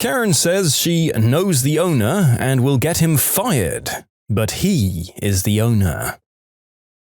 Karen says she knows the owner and will get him fired, but he is the owner.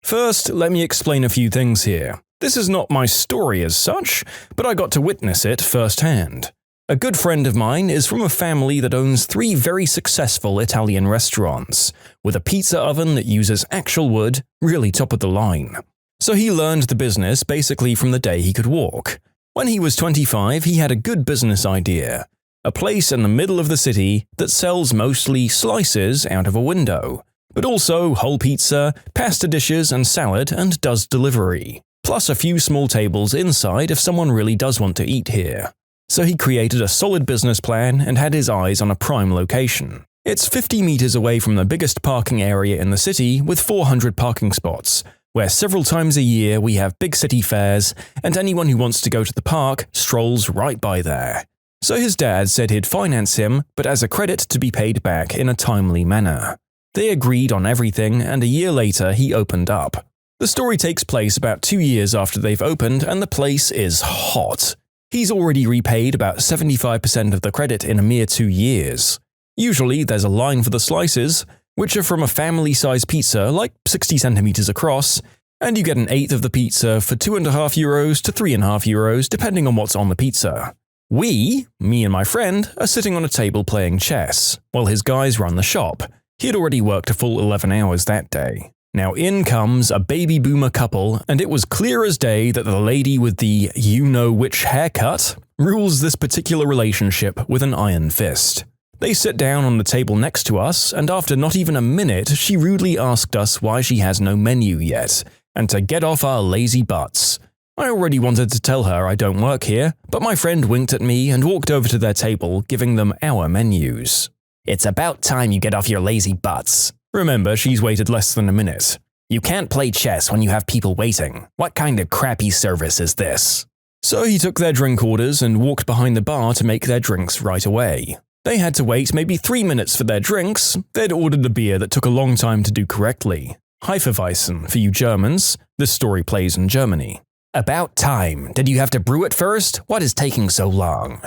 First, let me explain a few things here. This is not my story as such, but I got to witness it firsthand. A good friend of mine is from a family that owns 3 very successful Italian restaurants, with a pizza oven that uses actual wood, really top of the line. So he learned the business basically from the day he could walk. When he was 25, he had a good business idea. A place in the middle of the city that sells mostly slices out of a window, but also whole pizza, pasta dishes and salad, and does delivery. Plus a few small tables inside if someone really does want to eat here. So he created a solid business plan and had his eyes on a prime location. It's 50 meters away from the biggest parking area in the city with 400 parking spots, where several times a year we have big city fairs and anyone who wants to go to the park strolls right by there. So his dad said he'd finance him, but as a credit to be paid back in a timely manner. They agreed on everything and a year later he opened up. The story takes place about 2 years after they've opened and the place is hot. He's already repaid about 75% of the credit in a mere 2 years. Usually there's a line for the slices, which are from a family-sized pizza like 60 centimeters across, and you get an eighth of the pizza for €2.50 to €3.50 depending on what's on the pizza. We, me and my friend, are sitting on a table playing chess, while his guys run the shop. He had already worked a full 11 hours that day. Now in comes a baby boomer couple, and it was clear as day that the lady with the you-know-which haircut rules this particular relationship with an iron fist. They sit down on the table next to us, and after not even a minute, she rudely asked us why she has no menu yet, and to get off our lazy butts. I already wanted to tell her I don't work here, but my friend winked at me and walked over to their table, giving them our menus. It's about time you get off your lazy butts. Remember, she's waited less than a minute. You can't play chess when you have people waiting. What kind of crappy service is this? So he took their drink orders and walked behind the bar to make their drinks right away. They had to wait maybe 3 minutes for their drinks. They'd ordered a beer that took a long time to do correctly. Hefeweizen for you Germans. This story plays in Germany. About time. Did you have to brew it first? What is taking so long?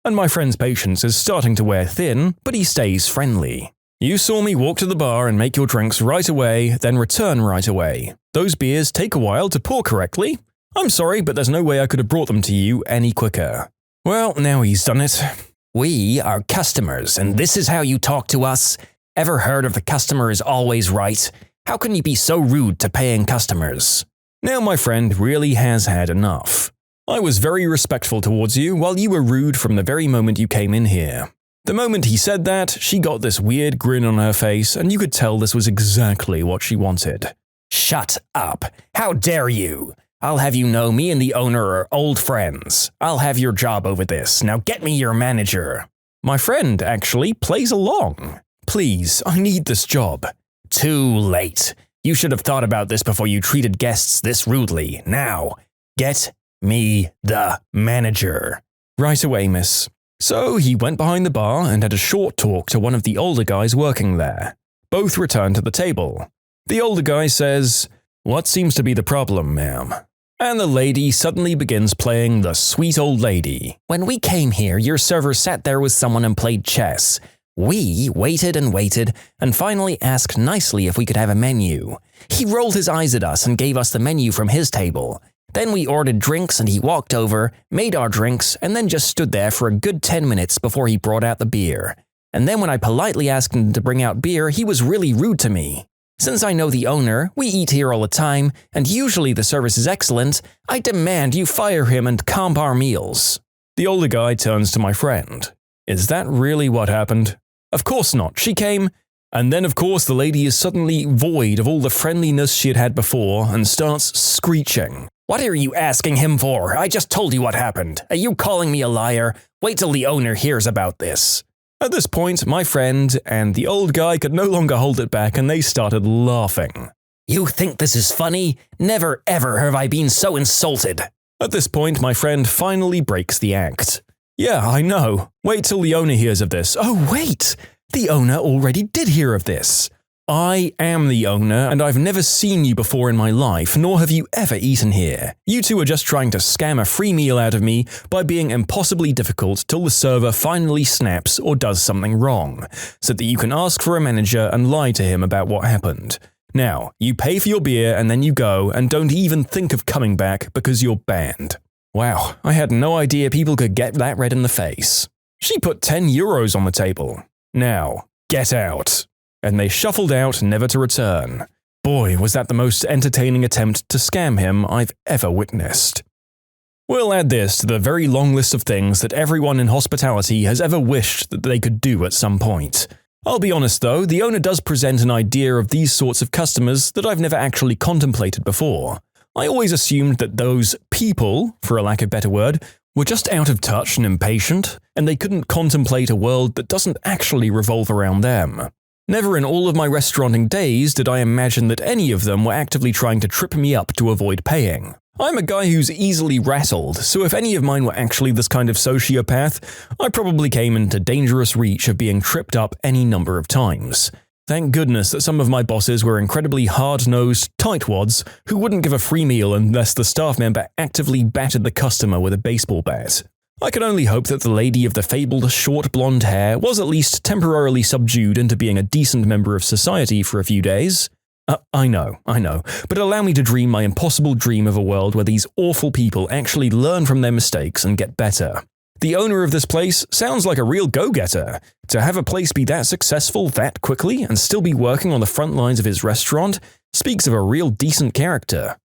And my friend's patience is starting to wear thin, but he stays friendly. You saw me walk to the bar and make your drinks right away, then return right away. Those beers take a while to pour correctly. I'm sorry, but there's no way I could have brought them to you any quicker. Well, now he's done it. We are customers, and this is how you talk to us? Ever heard of the customer is always right? How can you be so rude to paying customers? Now my friend really has had enough. I was very respectful towards you while you were rude from the very moment you came in here. The moment he said that, she got this weird grin on her face and you could tell this was exactly what she wanted. Shut up! How dare you! I'll have you know me and the owner are old friends. I'll have your job over this. Now get me your manager. My friend actually plays along. Please, I need this job. Too late. You should have thought about this before you treated guests this rudely. Now, get me the manager. Right away, miss. So he went behind the bar and had a short talk to one of the older guys working there. Both returned to the table. The older guy says, "What seems to be the problem, ma'am?" And the lady suddenly begins playing the sweet old lady. When we came here, your server sat there with someone and played chess. We waited and finally asked nicely if we could have a menu. He rolled his eyes at us and gave us the menu from his table. Then we ordered drinks and he walked over, made our drinks, and then just stood there for a good 10 minutes before he brought out the beer. And then when I politely asked him to bring out beer, he was really rude to me. Since I know the owner, we eat here all the time, and usually the service is excellent, I demand you fire him and comp our meals. The older guy turns to my friend. Is that really what happened? Of course not, she came, and then of course the lady is suddenly void of all the friendliness she had had before and starts screeching. What are you asking him for? I just told you what happened. Are you calling me a liar? Wait till the owner hears about this. At this point, my friend and the old guy could no longer hold it back and they started laughing. You think this is funny? Never ever have I been so insulted. At this point, my friend finally breaks the act. Yeah, I know. Wait till the owner hears of this. Oh, wait! The owner already did hear of this. I am the owner, and I've never seen you before in my life, nor have you ever eaten here. You two are just trying to scam a free meal out of me by being impossibly difficult till the server finally snaps or does something wrong, so that you can ask for a manager and lie to him about what happened. Now, you pay for your beer and then you go and don't even think of coming back because you're banned. Wow, I had no idea people could get that red in the face. She put €10 on the table. Now, get out. And they shuffled out, never to return. Boy, was that the most entertaining attempt to scam him I've ever witnessed. We'll add this to the very long list of things that everyone in hospitality has ever wished that they could do at some point. I'll be honest though, the owner does present an idea of these sorts of customers that I've never actually contemplated before. I always assumed that those people, for a lack of a better word, were just out of touch and impatient, and they couldn't contemplate a world that doesn't actually revolve around them. Never in all of my restauranting days did I imagine that any of them were actively trying to trip me up to avoid paying. I'm a guy who's easily rattled, so if any of mine were actually this kind of sociopath, I probably came into dangerous reach of being tripped up any number of times. Thank goodness that some of my bosses were incredibly hard-nosed tightwads who wouldn't give a free meal unless the staff member actively battered the customer with a baseball bat. I can only hope that the lady of the fabled short blonde hair was at least temporarily subdued into being a decent member of society for a few days. I know, but allow me to dream my impossible dream of a world where these awful people actually learn from their mistakes and get better. The owner of this place sounds like a real go-getter. To have a place be that successful that quickly and still be working on the front lines of his restaurant speaks of a real decent character.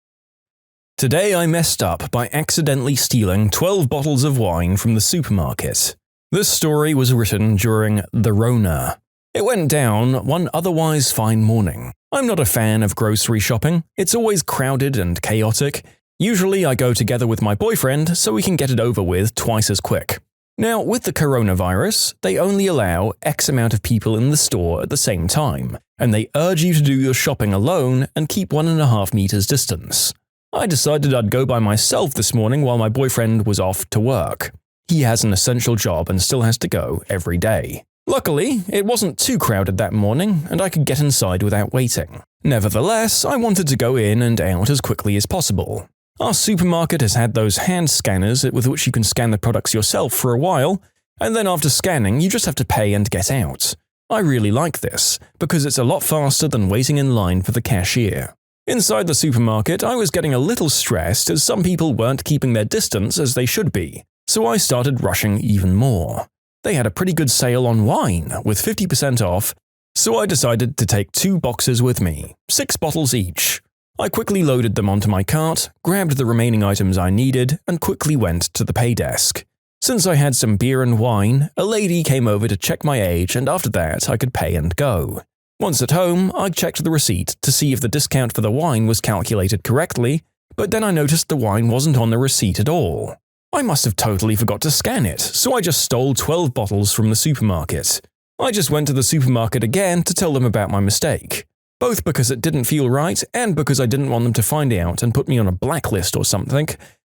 Today I messed up by accidentally stealing 12 bottles of wine from the supermarket. This story was written during the Rona. It went down one otherwise fine morning. I'm not a fan of grocery shopping. It's always crowded and chaotic. Usually I go together with my boyfriend so we can get it over with twice as quick. Now, with the coronavirus, they only allow X amount of people in the store at the same time, and they urge you to do your shopping alone and keep 1.5 meters distance. I decided I'd go by myself this morning while my boyfriend was off to work. He has an essential job and still has to go every day. Luckily, it wasn't too crowded that morning, and I could get inside without waiting. Nevertheless, I wanted to go in and out as quickly as possible. Our supermarket has had those hand scanners with which you can scan the products yourself for a while, and then after scanning, you just have to pay and get out. I really like this, because it's a lot faster than waiting in line for the cashier. Inside the supermarket, I was getting a little stressed as some people weren't keeping their distance as they should be, so I started rushing even more. They had a pretty good sale on wine, with 50% off, so I decided to take 2 boxes with me, 6 bottles each. I quickly loaded them onto my cart, grabbed the remaining items I needed, and quickly went to the pay desk. Since I had some beer and wine, a lady came over to check my age, and after that I could pay and go. Once at home, I checked the receipt to see if the discount for the wine was calculated correctly, but then I noticed the wine wasn't on the receipt at all. I must have totally forgot to scan it, so I just stole 12 bottles from the supermarket. I just went to the supermarket again to tell them about my mistake, both because it didn't feel right and because I didn't want them to find out and put me on a blacklist or something,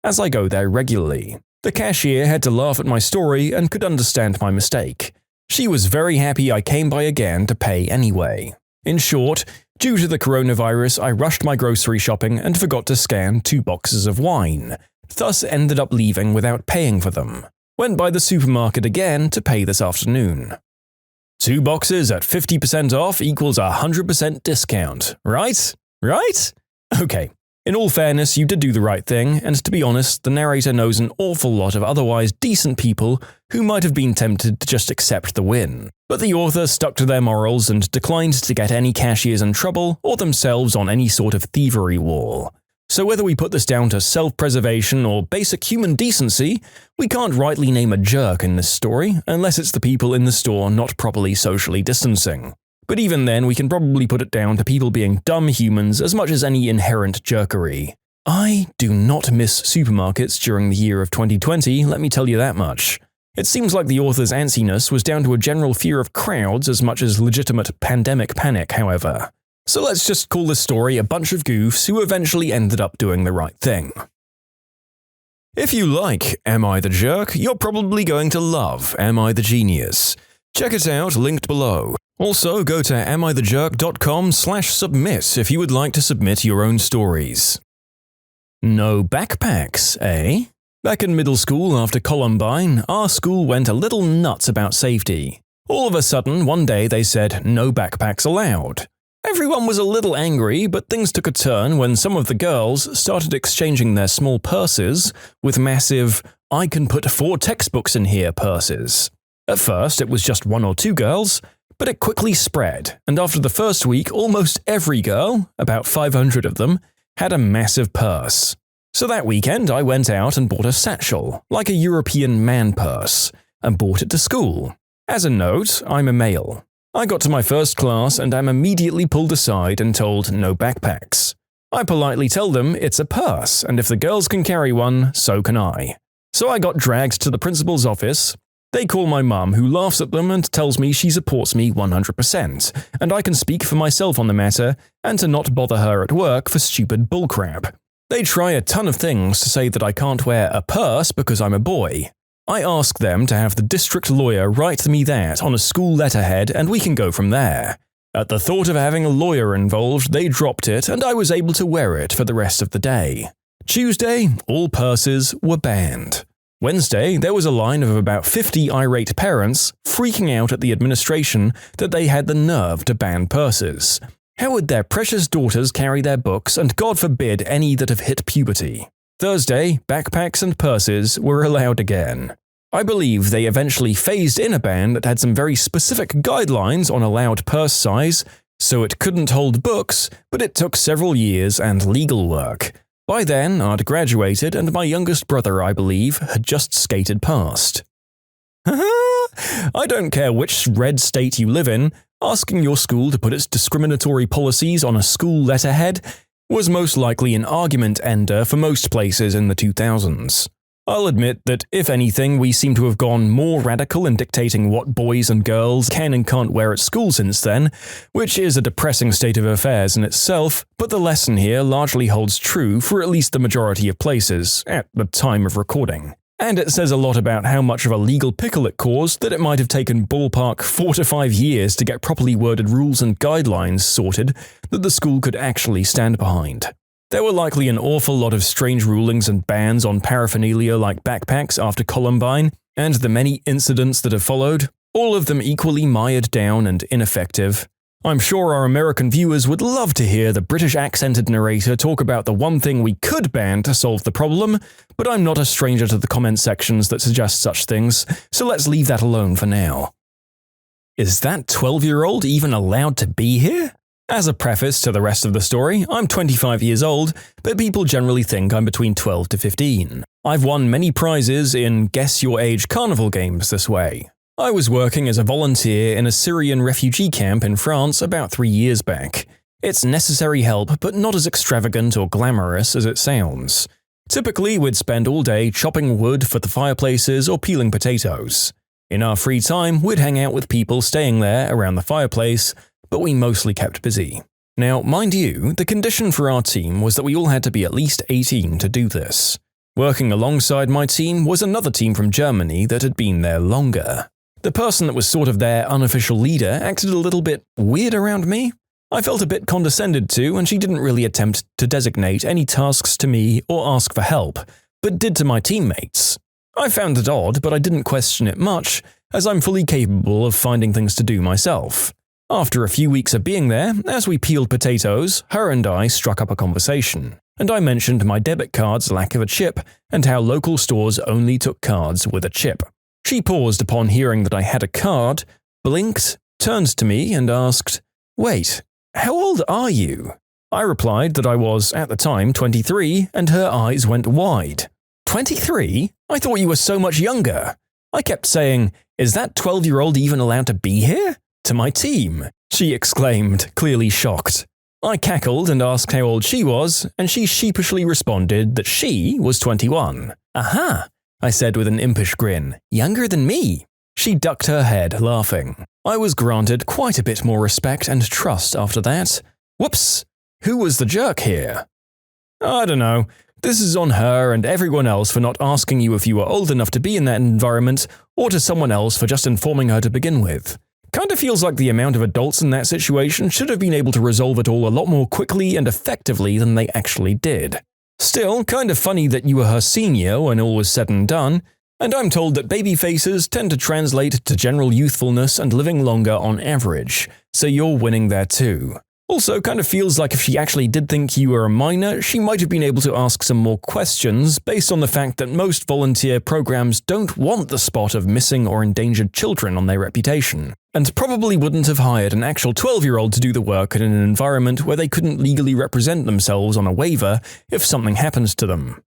as I go there regularly. The cashier had to laugh at my story and could understand my mistake. She was very happy I came by again to pay anyway. In short, due to the coronavirus, I rushed my grocery shopping and forgot to scan 2 boxes of wine, thus ended up leaving without paying for them. Went by the supermarket again to pay this afternoon. 2 boxes at 50% off equals 100% discount, right? Right? Okay. In all fairness, you did do the right thing, and to be honest, the narrator knows an awful lot of otherwise decent people who might have been tempted to just accept the win. But the author stuck to their morals and declined to get any cashiers in trouble or themselves on any sort of thievery wall. So whether we put this down to self-preservation or basic human decency, we can't rightly name a jerk in this story unless it's the people in the store not properly socially distancing. But even then, we can probably put it down to people being dumb humans as much as any inherent jerkery. I do not miss supermarkets during the year of 2020, let me tell you that much. It seems like the author's antsiness was down to a general fear of crowds as much as legitimate pandemic panic, however. So let's just call this story a bunch of goofs who eventually ended up doing the right thing. If you like Am I the Jerk, you're probably going to love Am I the Genius. Check it out, linked below. Also, go to AmITheJerk.com/submit if you would like to submit your own stories. No backpacks, eh? Back in middle school after Columbine, our school went a little nuts about safety. All of a sudden, one day they said no backpacks allowed. Everyone was a little angry, but things took a turn when some of the girls started exchanging their small purses with massive, "I can put 4 textbooks in here" purses. At first, it was just 1 or 2 girls, but it quickly spread, and after the first week, almost every girl, about 500 of them, had a massive purse. So that weekend, I went out and bought a satchel, like a European man purse, and brought it to school. As a note, I'm a male. I got to my first class and am immediately pulled aside and told no backpacks. I politely tell them it's a purse, and if the girls can carry one, so can I. So I got dragged to the principal's office. They call my mum, who laughs at them and tells me she supports me 100%, and I can speak for myself on the matter, and to not bother her at work for stupid bullcrap. They try a ton of things to say that I can't wear a purse because I'm a boy. I ask them to have the district lawyer write me that on a school letterhead and we can go from there. At the thought of having a lawyer involved, they dropped it and I was able to wear it for the rest of the day. Tuesday, all purses were banned. Wednesday, there was a line of about 50 irate parents freaking out at the administration that they had the nerve to ban purses. How would their precious daughters carry their books, and God forbid any that have hit puberty? Thursday, backpacks and purses were allowed again. I believe they eventually phased in a ban that had some very specific guidelines on allowed purse size, so it couldn't hold books, but it took several years and legal work. By then, I'd graduated and my youngest brother, I believe, had just skated past. I don't care which red state you live in, asking your school to put its discriminatory policies on a school letterhead was most likely an argument ender for most places in the 2000s. I'll admit that, if anything, we seem to have gone more radical in dictating what boys and girls can and can't wear at school since then, which is a depressing state of affairs in itself, but the lesson here largely holds true for at least the majority of places, at the time of recording. And it says a lot about how much of a legal pickle it caused that it might have taken ballpark 4 to 5 years to get properly worded rules and guidelines sorted that the school could actually stand behind. There were likely an awful lot of strange rulings and bans on paraphernalia like backpacks after Columbine, and the many incidents that have followed, all of them equally mired down and ineffective. I'm sure our American viewers would love to hear the British-accented narrator talk about the one thing we could ban to solve the problem, but I'm not a stranger to the comment sections that suggest such things, so let's leave that alone for now. Is that 12-year-old even allowed to be here? As a preface to the rest of the story, I'm 25 years old, but people generally think I'm between 12 to 15. I've won many prizes in Guess Your Age carnival games this way. I was working as a volunteer in a Syrian refugee camp in France about 3 years back. It's necessary help, but not as extravagant or glamorous as it sounds. Typically, we'd spend all day chopping wood for the fireplaces or peeling potatoes. In our free time, we'd hang out with people staying there around the fireplace, but we mostly kept busy. Now, mind you, the condition for our team was that we all had to be at least 18 to do this. Working alongside my team was another team from Germany that had been there longer. The person that was sort of their unofficial leader acted a little bit weird around me. I felt a bit condescended to, and she didn't really attempt to designate any tasks to me or ask for help, but did to my teammates. I found it odd, but I didn't question it much, as I'm fully capable of finding things to do myself. After a few weeks of being there, as we peeled potatoes, her and I struck up a conversation, and I mentioned my debit card's lack of a chip and how local stores only took cards with a chip. She paused upon hearing that I had a card, blinked, turned to me and asked, "Wait, how old are you?" I replied that I was, at the time, 23, and her eyes went wide. 23? I thought you were so much younger. I kept saying, "Is that 12-year-old even allowed to be here?" To my team, she exclaimed, clearly shocked. I cackled and asked how old she was, and she sheepishly responded that she was 21. "Aha," I said with an impish grin, "younger than me." She ducked her head, laughing. I was granted quite a bit more respect and trust after that. Whoops, who was the jerk here? I don't know. This is on her and everyone else for not asking you if you were old enough to be in that environment, or to someone else for just informing her to begin with. Kinda feels like the amount of adults in that situation should have been able to resolve it all a lot more quickly and effectively than they actually did. Still, kind of funny that you were her senior when all was said and done, and I'm told that baby faces tend to translate to general youthfulness and living longer on average, so you're winning there too. Also, kind of feels like if she actually did think you were a minor, she might have been able to ask some more questions based on the fact that most volunteer programs don't want the spot of missing or endangered children on their reputation, and probably wouldn't have hired an actual 12-year-old to do the work in an environment where they couldn't legally represent themselves on a waiver if something happens to them.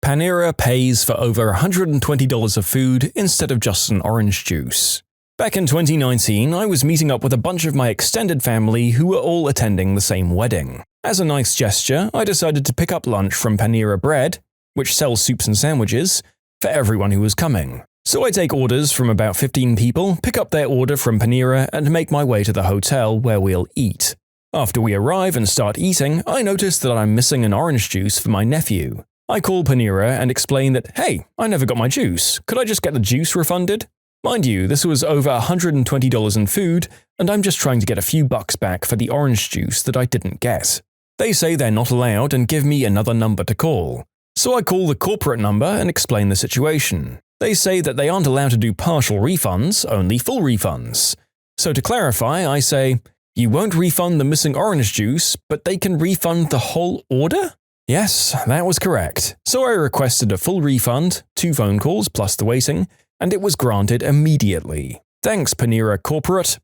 Panera pays for over $120 of food instead of just an orange juice. Back in 2019, I was meeting up with a bunch of my extended family who were all attending the same wedding. As a nice gesture, I decided to pick up lunch from Panera Bread, which sells soups and sandwiches, for everyone who was coming. So I take orders from about 15 people, pick up their order from Panera, and make my way to the hotel where we'll eat. After we arrive and start eating, I notice that I'm missing an orange juice for my nephew. I call Panera and explain that, hey, I never got my juice. Could I just get the juice refunded? Mind you, this was over $120 in food, and I'm just trying to get a few bucks back for the orange juice that I didn't get. They say they're not allowed and give me another number to call. So I call the corporate number and explain the situation. They say that they aren't allowed to do partial refunds, only full refunds. So to clarify, I say, you won't refund the missing orange juice, but they can refund the whole order? Yes, that was correct. So I requested a full refund, 2 phone calls plus the waiting, and it was granted immediately. Thanks, Panera Corporate.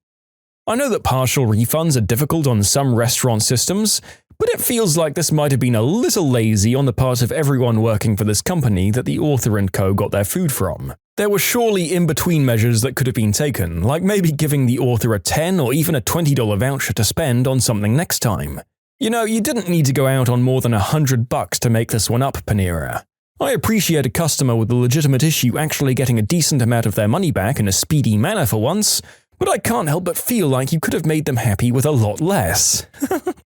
I know that partial refunds are difficult on some restaurant systems, but it feels like this might have been a little lazy on the part of everyone working for this company that the author and co got their food from. There were surely in-between measures that could have been taken, like maybe giving the author a $10 or even a $20 voucher to spend on something next time. You know, you didn't need to go out on more than $100 to make this one up, Panera. I appreciate a customer with a legitimate issue actually getting a decent amount of their money back in a speedy manner for once, but I can't help but feel like you could have made them happy with a lot less.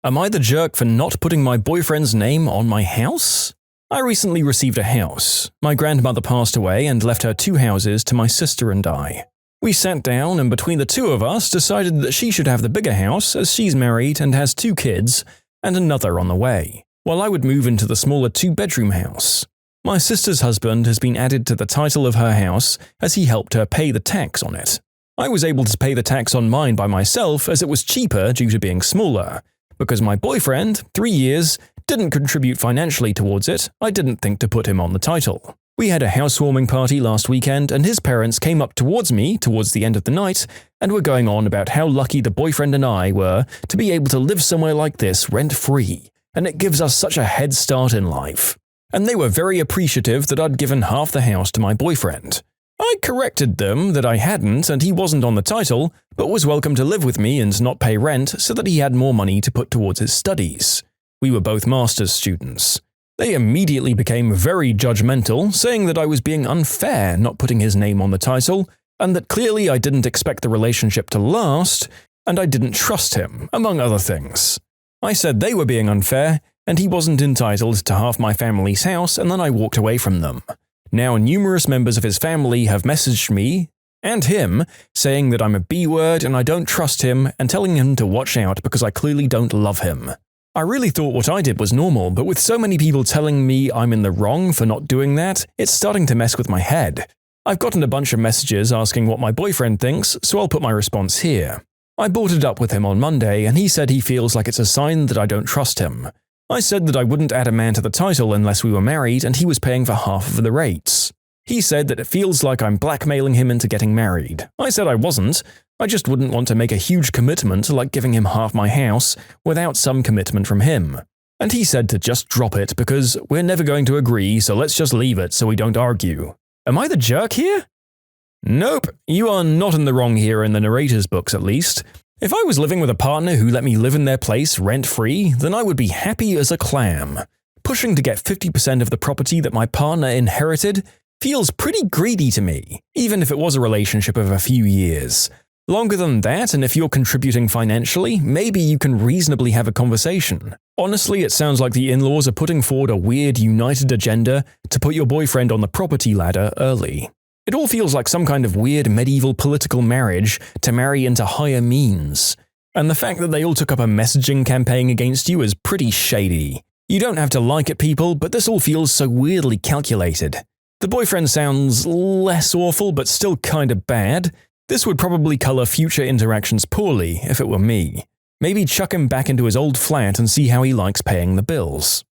Am I the jerk for not putting my boyfriend's name on my house? I recently received a house. My grandmother passed away and left her 2 houses to my sister and I. We sat down and between the 2 of us decided that she should have the bigger house as she's married and has 2 kids and another on the way, while I would move into the smaller 2-bedroom house. My sister's husband has been added to the title of her house as he helped her pay the tax on it. I was able to pay the tax on mine by myself as it was cheaper due to being smaller. Because my boyfriend, 3 years, didn't contribute financially towards it, I didn't think to put him on the title. We had a housewarming party last weekend and his parents came up towards me towards the end of the night and were going on about how lucky the boyfriend and I were to be able to live somewhere like this rent-free, and it gives us such a head start in life. And they were very appreciative that I'd given half the house to my boyfriend. I corrected them that I hadn't and he wasn't on the title, but was welcome to live with me and not pay rent so that he had more money to put towards his studies. We were both master's students. They immediately became very judgmental, saying that I was being unfair not putting his name on the title, and that clearly I didn't expect the relationship to last, and I didn't trust him, among other things. I said they were being unfair, and he wasn't entitled to half my family's house, and then I walked away from them. Now numerous members of his family have messaged me, and him, saying that I'm a B-word and I don't trust him, and telling him to watch out because I clearly don't love him. I really thought what I did was normal, but with so many people telling me I'm in the wrong for not doing that, it's starting to mess with my head. I've gotten a bunch of messages asking what my boyfriend thinks, so I'll put my response here. I brought it up with him on Monday, and he said he feels like it's a sign that I don't trust him. I said that I wouldn't add a man to the title unless we were married and he was paying for half of the rates. He said that it feels like I'm blackmailing him into getting married. I said I wasn't. I just wouldn't want to make a huge commitment like giving him half my house without some commitment from him. And he said to just drop it because we're never going to agree, so let's just leave it so we don't argue. Am I the jerk here? Nope, you are not in the wrong here in the narrator's books at least. If I was living with a partner who let me live in their place rent-free, then I would be happy as a clam. Pushing to get 50% of the property that my partner inherited feels pretty greedy to me, even if it was a relationship of a few years. Longer than that, and if you're contributing financially, maybe you can reasonably have a conversation. Honestly, it sounds like the in-laws are putting forward a weird united agenda to put your boyfriend on the property ladder early. It all feels like some kind of weird medieval political marriage to marry into higher means. And the fact that they all took up a messaging campaign against you is pretty shady. You don't have to like it, people, but this all feels so weirdly calculated. The boyfriend sounds less awful but still kinda bad. This would probably color future interactions poorly if it were me. Maybe chuck him back into his old flat and see how he likes paying the bills.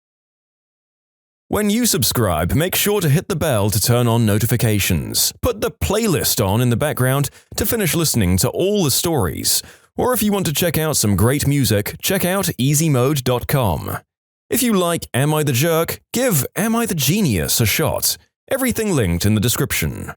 When you subscribe, make sure to hit the bell to turn on notifications. Put the playlist on in the background to finish listening to all the stories. Or if you want to check out some great music, check out easymode.com. If you like Am I the Jerk, give Am I the Genius a shot. Everything linked in the description.